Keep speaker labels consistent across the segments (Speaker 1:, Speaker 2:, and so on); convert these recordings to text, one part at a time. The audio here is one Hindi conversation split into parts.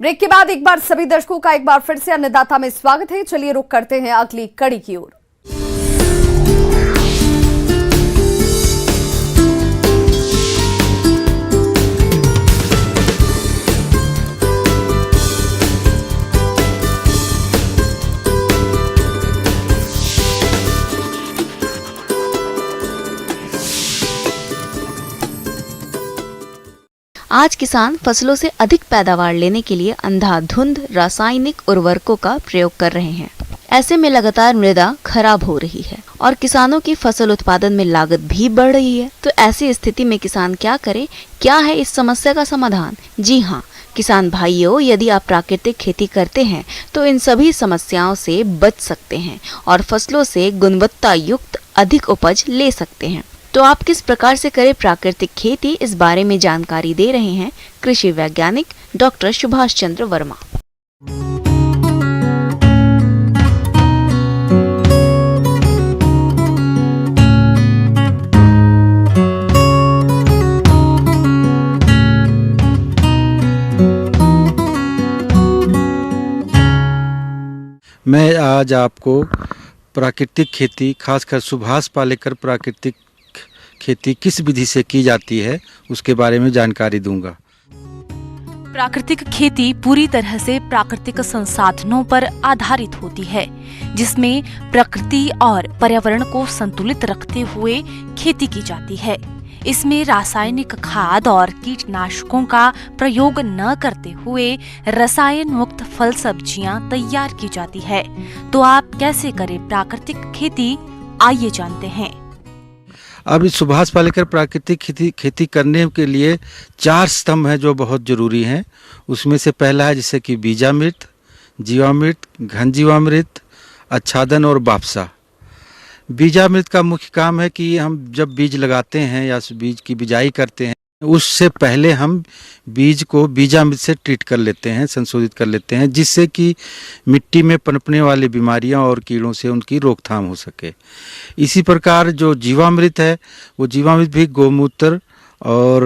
Speaker 1: ब्रेक के बाद एक बार सभी दर्शकों का एक बार फिर से अन्नदाता में स्वागत है। चलिए रुक करते हैं अगली कड़ी की ओर।
Speaker 2: आज किसान फसलों से अधिक पैदावार लेने के लिए अंधाधुंध रासायनिक उर्वरकों का प्रयोग कर रहे हैं। ऐसे में लगातार मृदा खराब हो रही है और किसानों की फसल उत्पादन में लागत भी बढ़ रही है। तो ऐसी स्थिति में किसान क्या करे? क्या है इस समस्या का समाधान? जी हाँ किसान भाइयों, यदि आप प्राकृतिक खेती करते हैं तो इन सभी समस्याओं से बच सकते हैं और फसलों से गुणवत्ता युक्त अधिक उपज ले सकते हैं। तो आप किस प्रकार से करें प्राकृतिक खेती, इस बारे में जानकारी दे रहे हैं कृषि वैज्ञानिक डॉक्टर सुभाष चंद्र वर्मा।
Speaker 3: मैं आज आपको प्राकृतिक खेती, खासकर सुभाष पालेकर प्राकृतिक खेती किस विधि से की जाती है उसके बारे में जानकारी दूंगा।
Speaker 4: प्राकृतिक खेती पूरी तरह से प्राकृतिक संसाधनों पर आधारित होती है, जिसमें प्रकृति और पर्यावरण को संतुलित रखते हुए खेती की जाती है। इसमें रासायनिक खाद और कीटनाशकों का प्रयोग न करते हुए रसायन मुक्त फल सब्जियां तैयार की जाती है। तो आप कैसे करें प्राकृतिक खेती, आइए जानते हैं।
Speaker 3: अब इस सुभाष पालेकर प्राकृतिक खेती करने के लिए 4 स्तंभ हैं जो बहुत ज़रूरी हैं। उसमें से पहला है जैसे कि बीजामृत, जीवामृत, घन जीवामृत, आच्छादन और वापसा। बीजामृत का मुख्य काम है कि हम जब बीज लगाते हैं या बीज की बिजाई करते हैं, उससे पहले हम बीज को बीजामृत से ट्रीट कर लेते हैं, संशोधित कर लेते हैं, जिससे कि मिट्टी में पनपने वाली बीमारियां और कीड़ों से उनकी रोकथाम हो सके। इसी प्रकार जो जीवामृत है, वो जीवामृत भी गौमूत्र और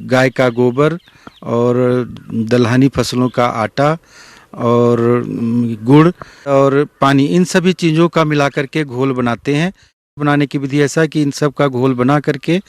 Speaker 3: गाय का गोबर और दलहनी फसलों का आटा और गुड़ और पानी, इन सभी चीज़ों का मिलाकर के घोल बनाते हैं। बनाने की विधि ऐसा कि इन सब का घोल बना करके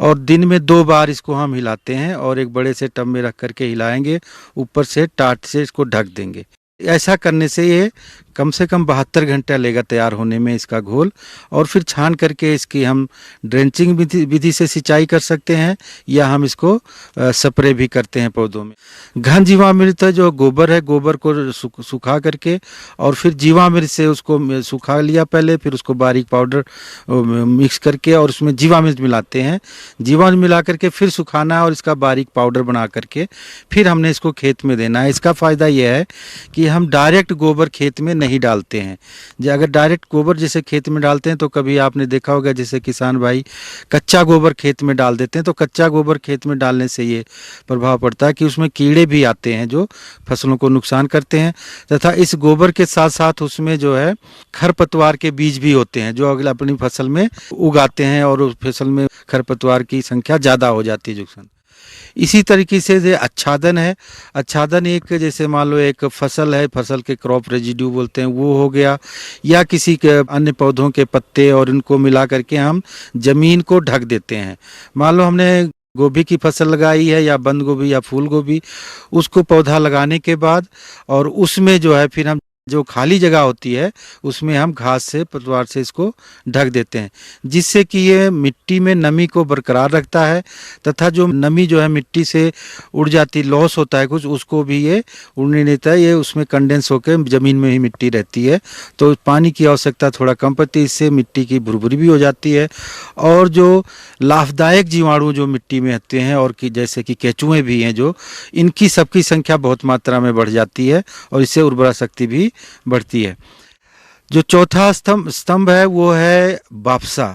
Speaker 3: और दिन में 2 बार इसको हम हिलाते हैं और एक बड़े से टब में रख करके हिलाएंगे, ऊपर से टाट से इसको ढक देंगे। ऐसा करने से ये कम से कम 72 घंटा लेगा तैयार होने में इसका घोल। और फिर छान करके इसकी हम ड्रेंचिंग विधि से सिंचाई कर सकते हैं या हम इसको स्प्रे भी करते हैं पौधों में। घन जीवामृत है जो गोबर है, गोबर को सुखा करके और फिर जीवामृत से उसको सुखा लिया पहले, फिर उसको बारीक पाउडर मिक्स करके और उसमें जीवामृत मिलाते हैं। जीवामृत मिला करके फिर सुखाना और इसका बारीक पाउडर बना करके फिर हमने इसको खेत में देना है। इसका फ़ायदा यह है कि हम डायरेक्ट गोबर खेत में नहीं डालते हैं। अगर डायरेक्ट गोबर जैसे खेत में डालते हैं तो कभी आपने देखा होगा जैसे किसान भाई कच्चा गोबर खेत में डाल देते हैं, तो कच्चा गोबर खेत में डालने से ये प्रभाव पड़ता है कि उसमें कीड़े भी आते हैं जो फसलों को नुकसान करते हैं, तथा इस गोबर के साथ साथ उसमें जो है खरपतवार के बीज भी होते हैं जो अगला अपनी फसल में उगाते हैं और उस फसल में खरपतवार की संख्या ज़्यादा हो जाती है नुकसान। इसी तरीके से आच्छादन है। आच्छादन एक जैसे मान लो एक फसल है, फसल के क्रॉप रेजिड्यू बोलते हैं, वो हो गया, या किसी के अन्य पौधों के पत्ते और इनको मिला करके हम जमीन को ढक देते हैं। मान लो हमने गोभी की फसल लगाई है या बंद गोभी या फूल गोभी, उसको पौधा लगाने के बाद और उसमें जो है फिर हम जो खाली जगह होती है उसमें हम घास से पतवार से इसको ढक देते हैं, जिससे कि ये मिट्टी में नमी को बरकरार रखता है तथा जो नमी जो है मिट्टी से उड़ जाती, लॉस होता है कुछ, उसको भी ये उड़ने नहीं देता है। ये उसमें कंडेंस होकर ज़मीन में ही मिट्टी रहती है, तो पानी की आवश्यकता थोड़ा कम पड़ती है। इससे मिट्टी की भुरभुरी भी हो जाती है और जो लाभदायक जीवाणु जो मिट्टी में होते हैं और कि जैसे कि केंचुए भी हैं, जो इनकी सबकी संख्या बहुत मात्रा में बढ़ जाती है और इससे उर्वरा शक्ति भी बढ़ती है। जो चौथा स्तंभ है वो है वापसा।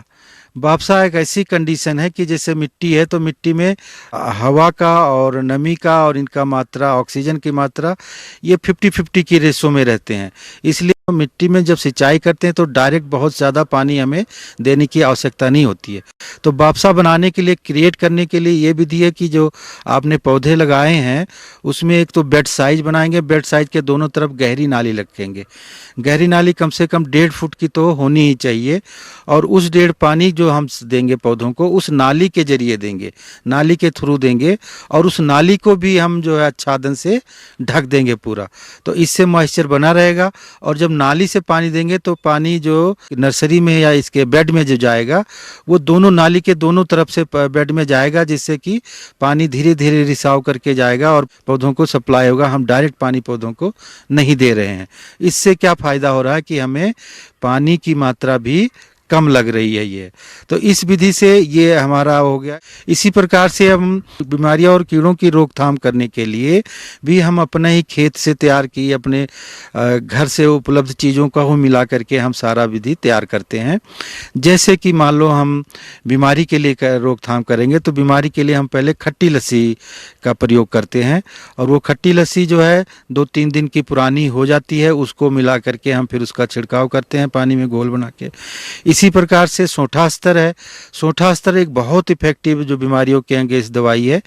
Speaker 3: बाफसा एक ऐसी कंडीशन है कि जैसे मिट्टी है तो मिट्टी में हवा का और नमी का और इनका मात्रा, ऑक्सीजन की मात्रा, ये 50-50 की रेशो में रहते हैं। इसलिए मिट्टी में जब सिंचाई करते हैं तो डायरेक्ट बहुत ज़्यादा पानी हमें देने की आवश्यकता नहीं होती है। तो बाफसा बनाने के लिए, क्रिएट करने के लिए ये विधि है कि जो आपने पौधे लगाए हैं उसमें एक तो बेड साइज बनाएंगे, बेड साइज के दोनों तरफ गहरी नाली रखेंगे। गहरी नाली कम से कम 1.5 फुट की तो होनी ही चाहिए, और उस 1.5 पानी जो हम देंगे पौधों को उस नाली के जरिए देंगे, नाली के थ्रू देंगे, और उस नाली को भी हम जो है आच्छादन से ढक देंगे पूरा। तो इससे मॉइस्चर बना रहेगा, और जब नाली से पानी देंगे तो पानी जो नर्सरी में या इसके बेड में जो जाएगा वो दोनों नाली के दोनों तरफ से बेड में जाएगा, जिससे कि पानी धीरे धीरे रिसाव करके जाएगा और पौधों को सप्लाई होगा। हम डायरेक्ट पानी पौधों को नहीं दे रहे हैं। इससे क्या फ़ायदा हो रहा है कि हमें पानी की मात्रा भी कम लग रही है ये। तो इस विधि से ये हमारा हो गया। इसी प्रकार से हम बीमारियां और कीड़ों की रोकथाम करने के लिए भी हम अपने ही खेत से तैयार की, अपने घर से उपलब्ध चीज़ों का हो मिला करके हम सारा विधि तैयार करते हैं। जैसे कि मान लो हम बीमारी के लिए रोकथाम करेंगे तो बीमारी के लिए हम पहले खट्टी लस्सी का प्रयोग करते हैं, और वो खट्टी लस्सी जो है 2-3 दिन की पुरानी हो जाती है, उसको मिला करके हम फिर उसका छिड़काव करते हैं पानी में घोल बना के। इसी प्रकार से सोंठा अस्तर है। सोंठा अस्तर एक बहुत इफेक्टिव जो बीमारियों के अंगेज दवाई है।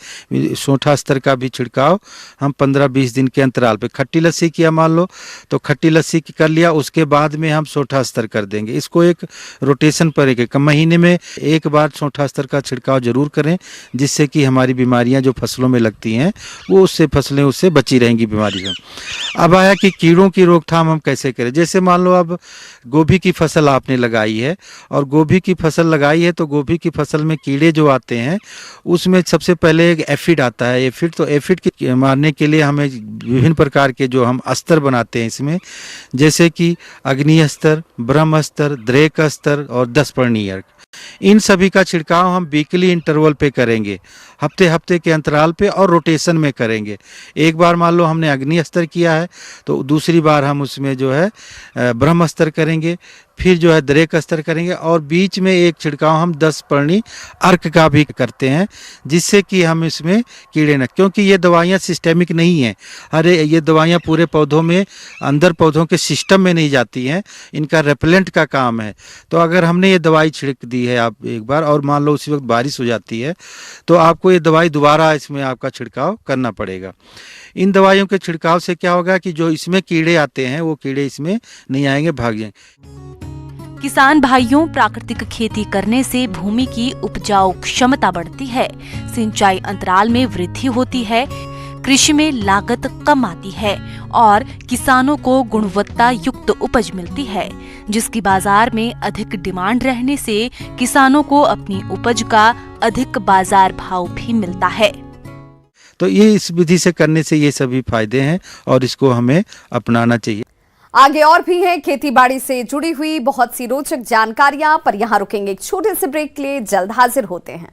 Speaker 3: सोंठा अस्तर का भी छिड़काव हम 15-20 दिन के अंतराल पे, खट्टी लस्सी किया मान लो तो खट्टी लस्सी की कर लिया, उसके बाद में हम सोंठा अस्तर कर देंगे। इसको एक रोटेशन पर एक महीने में एक बार सोंठा अस्तर का छिड़काव जरूर करें, जिससे कि हमारी बीमारियां जो फसलों में लगती हैं वो उससे फसलें उससे बची रहेंगी बीमारियों। अब आया कि कीड़ों की रोकथाम हम कैसे करें। जैसे मान लो अब गोभी की फसल आपने लगाई है, और गोभी की फसल लगाई है तो गोभी की फसल में कीड़े जो आते हैं उसमें सबसे पहले एक एफिड आता है। एफिड, तो एफिड के मारने के लिए हमें विभिन्न प्रकार के जो हम अस्तर बनाते हैं इसमें, जैसे कि अग्नि अस्तर, ब्रह्म अस्तर, द्रेक अस्तर और 10 पर्णी अर्क, इन सभी का छिड़काव हम वीकली इंटरवल पे करेंगे, हफ्ते हफ्ते के अंतराल पे, और रोटेशन में करेंगे। एक बार मान लो हमने अग्नि अस्तर किया है तो दूसरी बार हम उसमें जो है ब्रह्म अस्तर करेंगे, फिर जो है द्रेक अस्तर करेंगे, और बीच में एक छिड़काव हम 10 पर्णी अर्क का भी करते हैं, जिससे कि हम इसमें कीड़े न, क्योंकि ये दवाइयाँ सिस्टेमिक नहीं हैं। अरे ये दवाइयाँ पूरे पौधों में, अंदर पौधों के सिस्टम में नहीं जाती हैं, इनका रेपेलेंट का काम है। तो अगर हमने ये दवाई छिड़क दी है आप एक बार, और मान लो उसी वक्त बारिश हो जाती है, तो आपको ये दवाई दोबारा इसमें आपका छिड़काव करना पड़ेगा। इन दवाइयों के छिड़काव से क्या होगा कि जो इसमें कीड़े आते हैं वो कीड़े इसमें नहीं आएंगे, भाग जाएंगे।
Speaker 4: किसान भाइयों, प्राकृतिक खेती करने से भूमि की उपजाऊ क्षमता बढ़ती है, सिंचाई अंतराल में वृद्धि होती है, कृषि में लागत कम आती है और किसानों को गुणवत्ता युक्त उपज मिलती है, जिसकी बाजार में अधिक डिमांड रहने से किसानों को अपनी उपज का अधिक बाजार भाव भी मिलता है।
Speaker 3: तो ये इस विधि से करने से ये सभी फायदे हैं और इसको हमें अपनाना चाहिए।
Speaker 1: आगे और भी हैं खेती बाड़ी से जुड़ी हुई बहुत सी रोचक जानकारियां, पर यहां रुकेंगे एक छोटे से ब्रेक के लिए, जल्द हाजिर होते हैं।